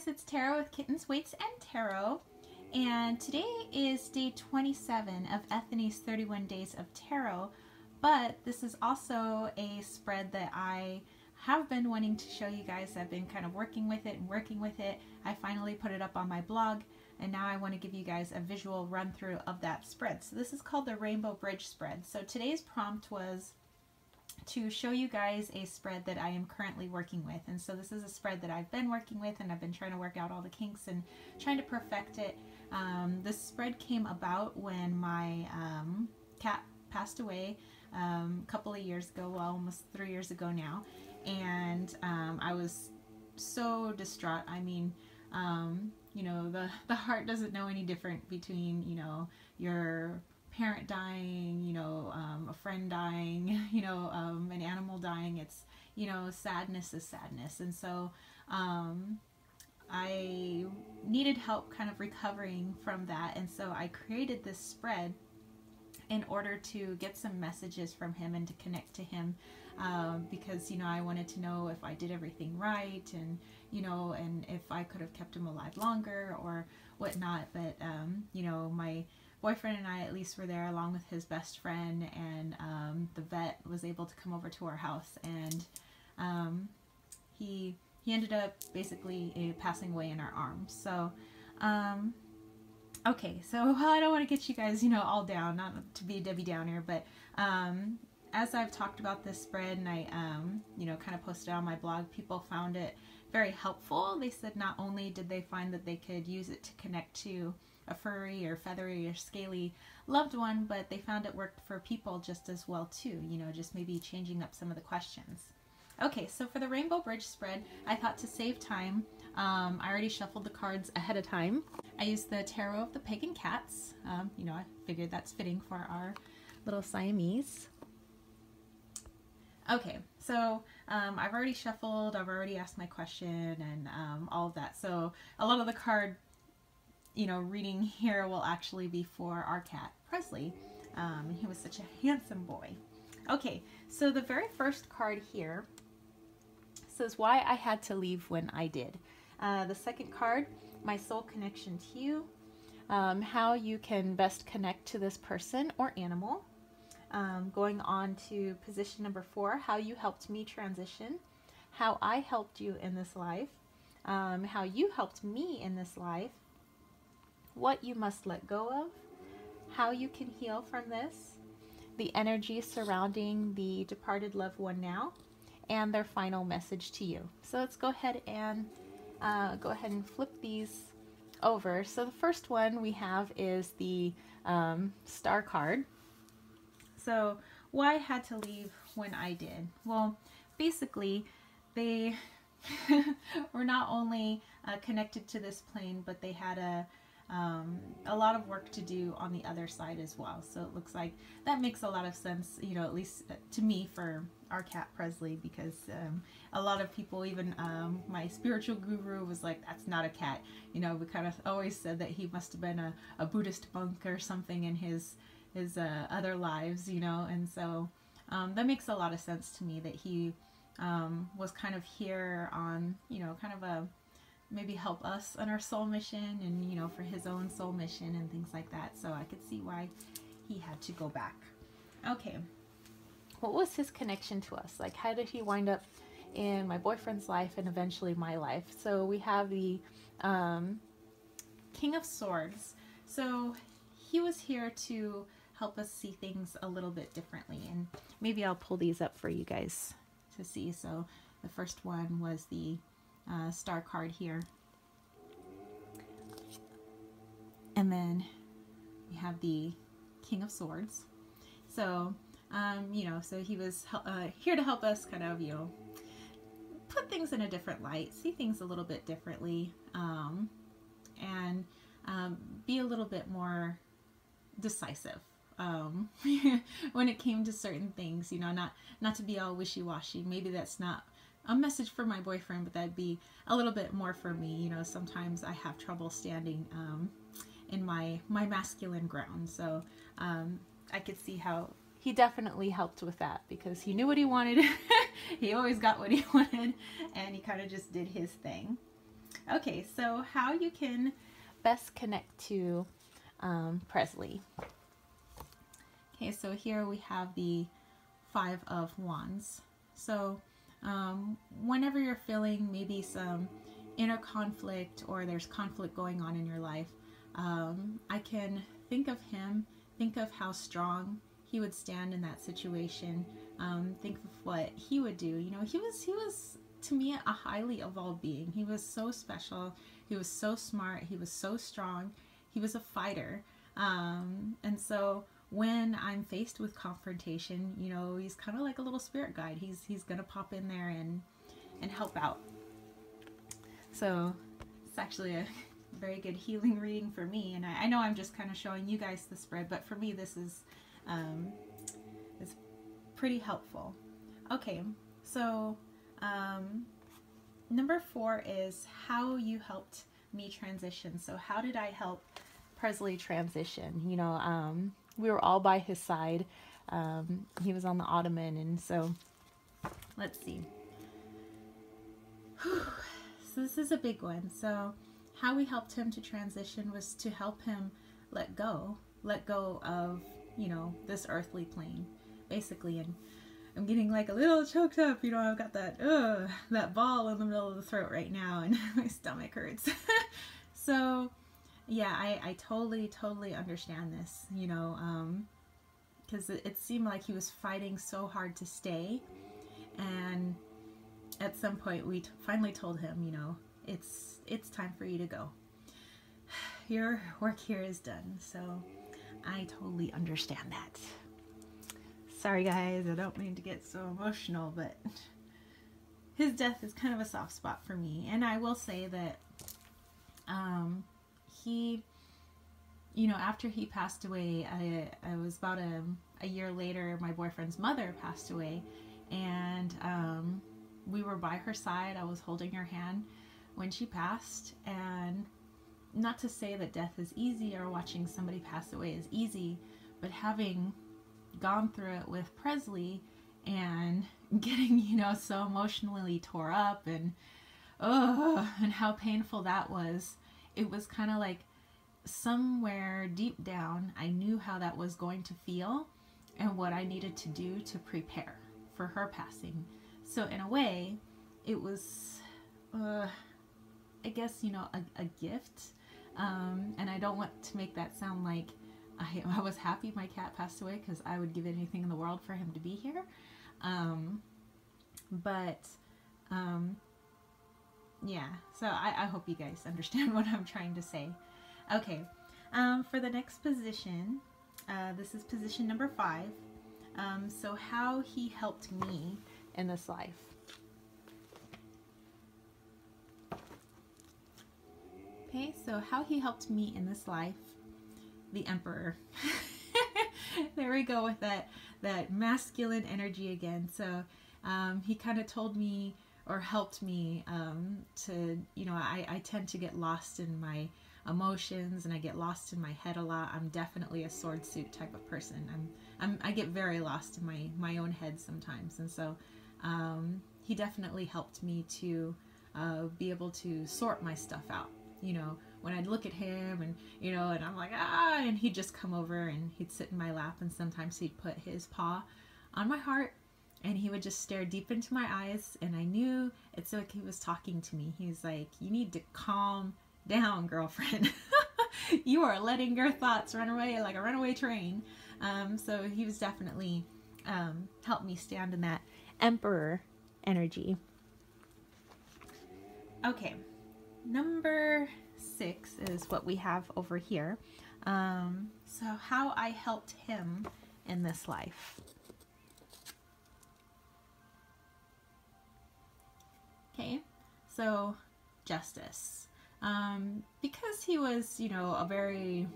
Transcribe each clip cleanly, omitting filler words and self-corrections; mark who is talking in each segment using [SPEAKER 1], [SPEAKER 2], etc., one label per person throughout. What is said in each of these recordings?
[SPEAKER 1] guys, it's Tarot with Kittens, Weights, and Tarot, and today is day 27 of Ethany's 31 Days of Tarot, but this is also a spread that I have been wanting to show you guys. I've been kind of working with it. I finally put it up on my blog, and now I want to give you guys a visual run through of that spread. So this is called the Rainbow Bridge spread. So today's prompt was to show you guys a spread that I am currently working with. And so this is a spread that I've been working with, and I've been trying to work out all the kinks and trying to perfect it. This spread came about when my cat passed away a couple of years ago, well, almost 3 years ago now. And I was so distraught. I mean, you know, the heart doesn't know any different between, you know, your parent dying, you know, a friend dying, you know, an animal dying. It's, you know, sadness is sadness. And so I needed help kind of recovering from that. And so I created this spread in order to get some messages from him and to connect to him, because, you know, I wanted to know if I did everything right, and, you know, and if I could have kept him alive longer or whatnot. But, you know, my boyfriend and I at least were there along with his best friend, and the vet was able to come over to our house, and he ended up basically passing away in our arms. So okay, so I don't want to get you guys, you know, all down, not to be a Debbie Downer, but as I've talked about this spread and I you know, kind of posted on my blog, people found it very helpful. They said not only did they find that they could use it to connect to a furry or feathery or scaly loved one, but they found it worked for people just as well too, you know, just maybe changing up some of the questions. Okay, so for the Rainbow Bridge spread, I thought to save time, I already shuffled the cards ahead of time. I used the Tarot of the Pagan Cats. You know, I figured that's fitting for our little Siamese. Okay, so I've already shuffled, I've already asked my question, and all of that. So a lot of the card, you know, reading here will actually be for our cat, Presley. And he was such a handsome boy. Okay, so the very first card here says why I had to leave when I did. The second card, my soul connection to you, how you can best connect to this person or animal. Going on to position number 4, how you helped me transition, how I helped you in this life, how you helped me in this life, what you must let go of, how you can heal from this, the energy surrounding the departed loved one now, and their final message to you. So let's go ahead and flip these over. So the first one we have is the star card. So why I had to leave when I did? Well, basically they were not only connected to this plane, but they had a lot of work to do on the other side as well. So it looks like that makes a lot of sense, you know, at least to me, for our cat Presley, because a lot of people, even my spiritual guru was like, that's not a cat. You know, we kind of always said that he must have been a Buddhist monk or something in his other lives, you know. And so that makes a lot of sense to me, that he was kind of here on, you know, kind of a maybe help us on our soul mission, and, you know, for his own soul mission and things like that. So I could see why he had to go back. Okay, what was his connection to us? Like, how did he wind up in my boyfriend's life and eventually my life? So we have the King of Swords. So he was here to help us see things a little bit differently, and maybe I'll pull these up for you guys to see. So the first one was the star card here, and then we have the King of Swords. So you know, so he was here to help us kind of, you know, put things in a different light, see things a little bit differently, and be a little bit more decisive when it came to certain things, you know, not to be all wishy-washy. Maybe that's not a message for my boyfriend, but that'd be a little bit more for me. You know, sometimes I have trouble standing in my masculine ground. So I could see how he definitely helped with that, because he knew what he wanted. He always got what he wanted, and he kind of just did his thing. Okay, so how you can best connect to Presley. Okay, so here we have the Five of Wands. So whenever you're feeling maybe some inner conflict or there's conflict going on in your life, I can think of him, think of how strong he would stand in that situation, think of what he would do. You know, he was to me a highly evolved being. He was so special, he was so smart, he was so strong, he was a fighter. And so when I'm faced with confrontation, you know, he's kind of like a little spirit guide. He's gonna pop in there and help out. So it's actually a very good healing reading for me, and I know I'm just kind of showing you guys the spread, but for me this is pretty helpful. Okay, so number 4 is how you helped me transition. So how did I help Presley transition? You know, we were all by his side. He was on the ottoman, and so let's see. So this is a big one. So how we helped him to transition was to help him let go of, you know, this earthly plane, basically. And I'm getting like a little choked up, you know, I've got that ball in the middle of the throat right now, and my stomach hurts. So yeah, I totally understand this, you know, because it seemed like he was fighting so hard to stay, and at some point we finally told him, you know, it's time for you to go. Your work here is done. So I totally understand that. Sorry guys, I don't mean to get so emotional, but his death is kind of a soft spot for me. And I will say that he, you know, after he passed away, I was about a year later, my boyfriend's mother passed away, and we were by her side. I was holding her hand when she passed, and not to say that death is easy or watching somebody pass away is easy, but having gone through it with Presley and getting, you know, so emotionally tore up, and how painful that was, it was kind of like somewhere deep down I knew how that was going to feel and what I needed to do to prepare for her passing. So in a way, it was I guess, you know, a gift, and I don't want to make that sound like I was happy my cat passed away, because I would give anything in the world for him to be here, yeah, so I hope you guys understand what I'm trying to say. Okay, for the next position, this is position number 5, so how he helped me in this life. Okay, so how he helped me in this life, the Emperor. There we go with that masculine energy again. So he kind of told me, or helped me, to, you know, I tend to get lost in my emotions, and I get lost in my head a lot. I'm definitely a sword suit type of person. I get very lost in my own head sometimes, and so he definitely helped me to be able to sort my stuff out. You know, when I'd look at him, and, you know, and I'm like, and he'd just come over and he'd sit in my lap, and sometimes he'd put his paw on my heart, and he would just stare deep into my eyes, and I knew it's like he was talking to me. He's like, you need to calm down, girlfriend. You are letting your thoughts run away like a runaway train. So he was definitely helped me stand in that Emperor energy. Okay. Number 6 is what we have over here. So how I helped him in this life. Okay, so justice. Because he was, you know, a very,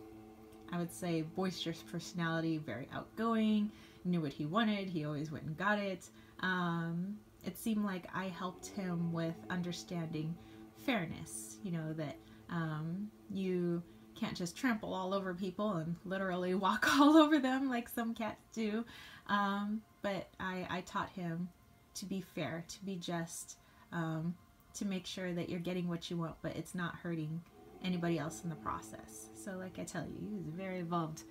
[SPEAKER 1] I would say, boisterous personality, very outgoing, knew what he wanted, he always went and got it. It seemed like I helped him with understanding fairness, you know, that you can't just trample all over people and literally walk all over them like some cats do, but I taught him to be fair, to be just, to make sure that you're getting what you want, but it's not hurting anybody else in the process. So like I tell you, he was a very involved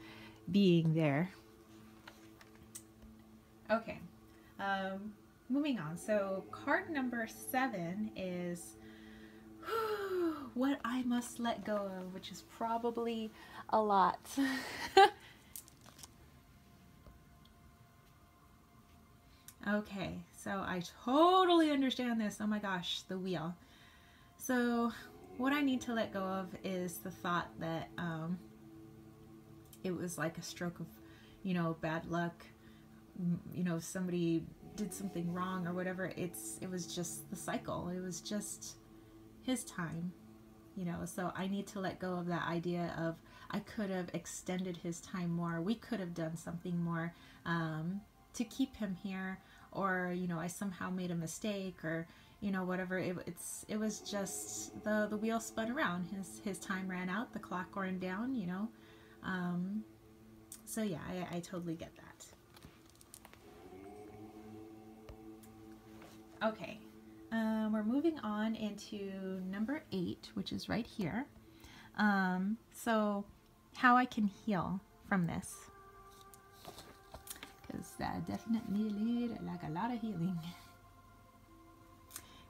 [SPEAKER 1] being there. Okay, moving on. So card number 7 is what I must let go of, which is probably a lot. Okay, so I totally understand this. Oh my gosh, the wheel. So what I need to let go of is the thought that it was like a stroke of, you know, bad luck. You know, somebody did something wrong or whatever. It was just the cycle. It was just his time, you know. So I need to let go of that idea of I could have extended his time more. We could have done something more to keep him here, or you know, I somehow made a mistake, or you know, whatever. It was just the wheel spun around. His time ran out. The clock ran down. You know. So yeah, I totally get that. Okay, we're moving on into number 8, which is right here. So how I can heal from this, because I definitely need like a lot of healing.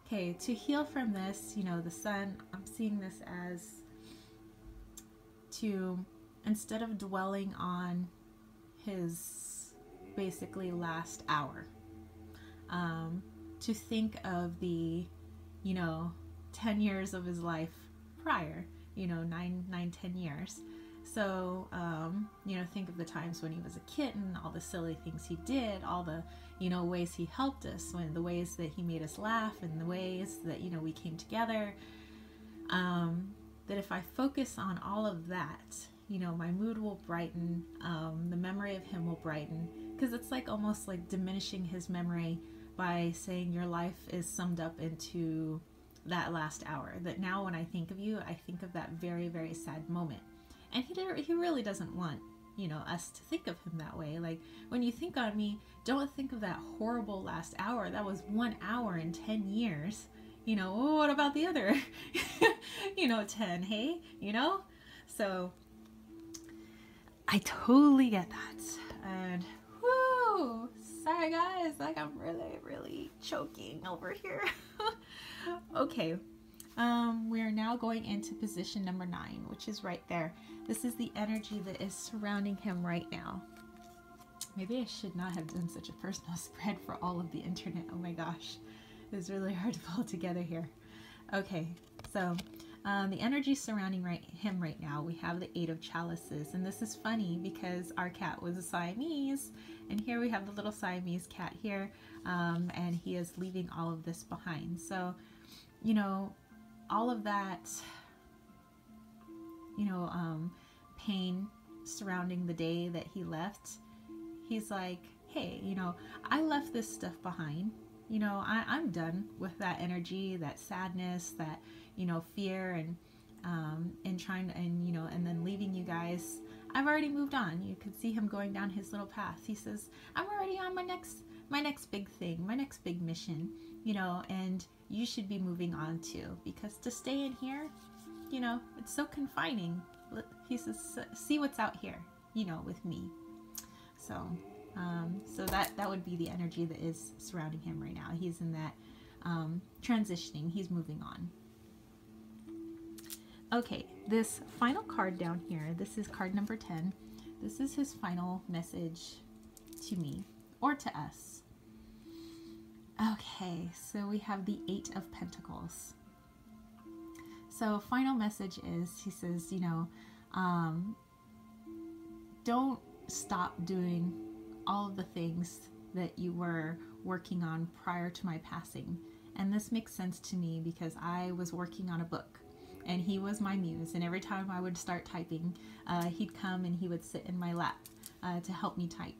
[SPEAKER 1] Okay, to heal from this, you know, the sun, I'm seeing this as to, instead of dwelling on his basically last hour, to think of the, you know, 10 years of his life prior, you know, 10 years. So, you know, think of the times when he was a kitten, all the silly things he did, all the, you know, ways he helped us, the ways that he made us laugh, and the ways that, you know, we came together. That if I focus on all of that, you know, my mood will brighten, the memory of him will brighten, because it's like almost like diminishing his memory by saying your life is summed up into that last hour. That now when I think of you, I think of that very, very sad moment. And he really doesn't want, you know, us to think of him that way. Like, when you think on me, don't think of that horrible last hour. That was 1 hour in 10 years. You know, what about the other, you know, 10, hey? You know? So, I totally get that. And, whoo! Sorry guys, like I'm really, really choking over here. Okay, we are now going into position number 9, which is right there. This is the energy that is surrounding him right now. Maybe I should not have done such a personal spread for all of the internet. Oh my gosh, it's really hard to pull together here. Okay, so the energy surrounding him right now, we have the 8 of chalices, and this is funny because our cat was a Siamese, and here we have the little Siamese cat here, and he is leaving all of this behind. So, you know, all of that, you know, pain surrounding the day that he left, he's like, hey, you know, I left this stuff behind. You know, I'm done with that energy, that sadness, that, you know, fear, and trying, and you know, and then leaving you guys. I've already moved on. You could see him going down his little path. He says, I'm already on my next big thing, my next big mission, you know, and you should be moving on too, because to stay in here, you know, it's so confining. He says, see what's out here, you know, with me. So, so that would be the energy that is surrounding him right now. He's in that transitioning. He's moving on. Okay, this final card down here, this is card number 10. This is his final message to me, or to us. Okay, so we have the 8 of Pentacles. So final message is, he says, you know, don't stop doing all of the things that you were working on prior to my passing. And this makes sense to me because I was working on a book, and he was my muse, and every time I would start typing, he'd come and he would sit in my lap to help me type.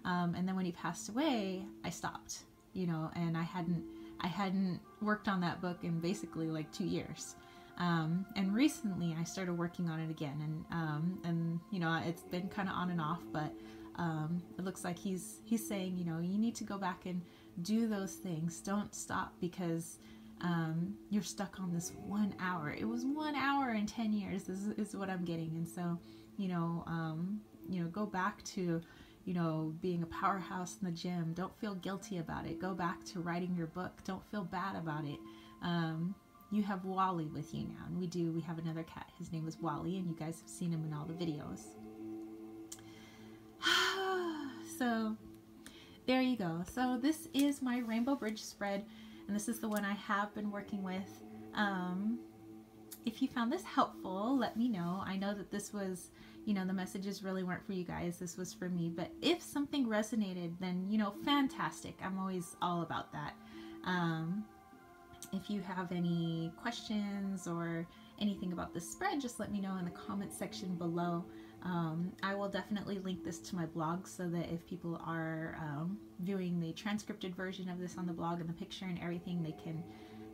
[SPEAKER 1] And then when he passed away, I stopped, you know, and I hadn't worked on that book in basically like 2 years. And recently I started working on it again, and you know, it's been kind of on and off, but it looks like he's saying, you know, you need to go back and do those things. Don't stop, because you're stuck on this 1 hour. It was 1 hour in 10 years is what I'm getting. And so, go back to, being a powerhouse in the gym. Don't feel guilty about it. Go back to writing your book. Don't feel bad about it. You have Wally with you now, and we have another cat. His name is Wally, and you guys have seen him in all the videos. So there you go. So this is my Rainbow Bridge spread, and this is the one I have been working with. If you found this helpful, let me know. I know that this was, the messages really weren't for you guys. This was for me. But if something resonated, then, fantastic. I'm always all about that. If you have any questions or anything about this spread, just let me know in the comment section below. I will definitely link this to my blog so that if people are viewing the transcripted version of this on the blog and the picture and everything, they can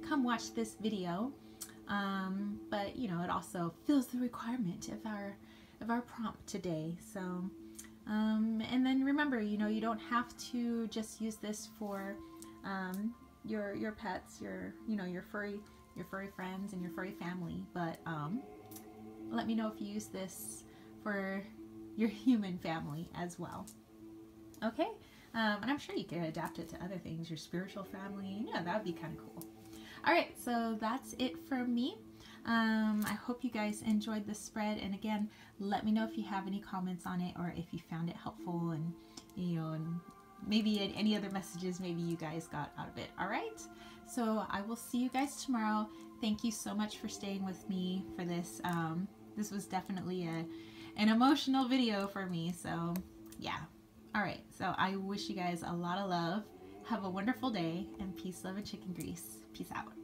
[SPEAKER 1] come watch this video. But it also fills the requirement of our prompt today. So and then remember, you don't have to just use this for your pets, your furry friends and your furry family, but let me know if you use this for your human family as well. Okay, and I'm sure you can adapt it to other things, your spiritual family. That would be kind of cool. All right, so that's it from me. I hope you guys enjoyed this spread, and again, let me know if you have any comments on it or if you found it helpful, and and maybe any other messages maybe you guys got out of it. All right, so I will see you guys tomorrow. Thank you so much for staying with me for this. This was definitely an emotional video for me, so yeah. All right, so I wish you guys a lot of love. Have a wonderful day, and peace, love, and chicken grease. Peace out.